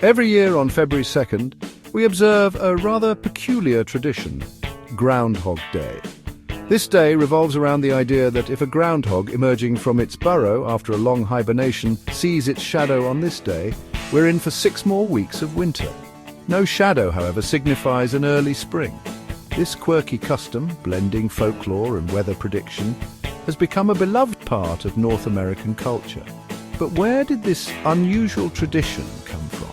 Every year on February 2nd, we observe a rather peculiar tradition, Groundhog Day. This day revolves around the idea that if a groundhog emerging from its burrow after a long hibernation sees its shadow on this day, we're in for 6 more weeks of winter. No shadow, however, signifies an early spring. This quirky custom, blending folklore and weather prediction, has become a beloved part of North American culture. But where did this unusual tradition come from?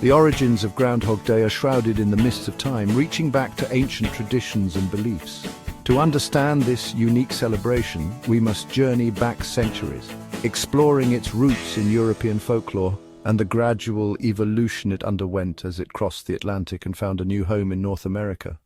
The origins of Groundhog Day are shrouded in the mists of time, reaching back to ancient traditions and beliefs. To understand this unique celebration, we must journey back centuries, exploring its roots in European folklore and the gradual evolution it underwent as it crossed the Atlantic and found a new home in North America.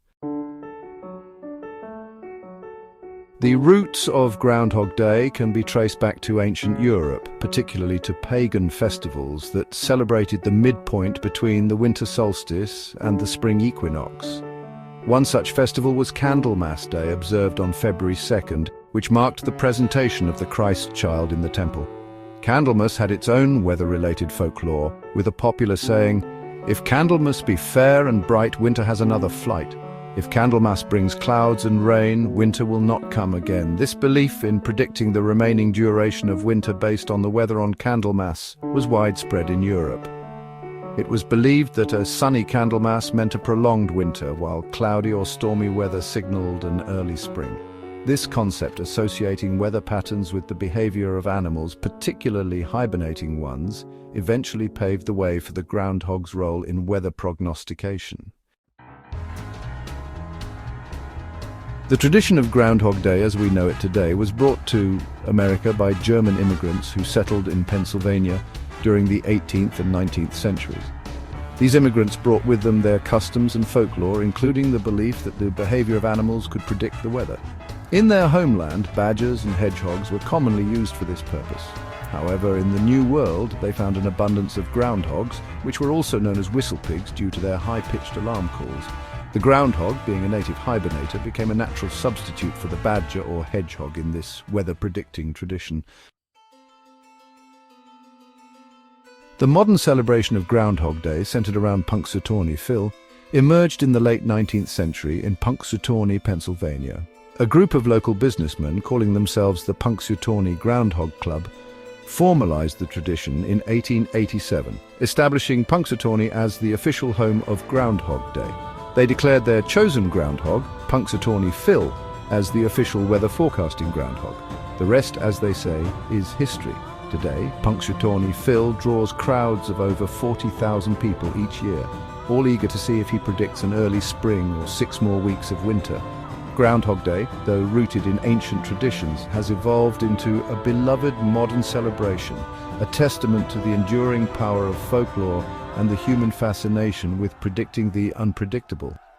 The roots of Groundhog Day can be traced back to ancient Europe, particularly to pagan festivals that celebrated the midpoint between the winter solstice and the spring equinox. One such festival was Candlemas Day, observed on February 2nd, which marked the presentation of the Christ child in the temple. Candlemas had its own weather-related folklore, with a popular saying, "If Candlemas be fair and bright, winter has another flight. If Candlemas brings clouds and rain, winter will not come again." This belief in predicting the remaining duration of winter based on the weather on Candlemas was widespread in Europe. It was believed that a sunny Candlemas meant a prolonged winter, while cloudy or stormy weather signaled an early spring. This concept, associating weather patterns with the behavior of animals, particularly hibernating ones, eventually paved the way for the groundhog's role in weather prognostication. The tradition of Groundhog Day as we know it today was brought to America by German immigrants who settled in Pennsylvania during the 18th and 19th centuries. These immigrants brought with them their customs and folklore, including the belief that the behavior of animals could predict the weather. In their homeland, badgers and hedgehogs were commonly used for this purpose. However, in the New World, they found an abundance of groundhogs, which were also known as whistle pigs due to their high-pitched alarm calls. The groundhog, being a native hibernator, became a natural substitute for the badger or hedgehog in this weather-predicting tradition. The modern celebration of Groundhog Day, centered around Punxsutawney Phil, emerged in the late 19th century in Punxsutawney, Pennsylvania. A group of local businessmen, calling themselves the Punxsutawney Groundhog Club, formalized the tradition in 1887, establishing Punxsutawney as the official home of Groundhog Day. They declared their chosen groundhog, Punxsutawney Phil, as the official weather forecasting groundhog. The rest, as they say, is history. Today, Punxsutawney Phil draws crowds of over 40,000 people each year, all eager to see if he predicts an early spring or 6 more weeks of winter. Groundhog Day, though rooted in ancient traditions, has evolved into a beloved modern celebration, a testament to the enduring power of folklore and the human fascination with predicting the unpredictable.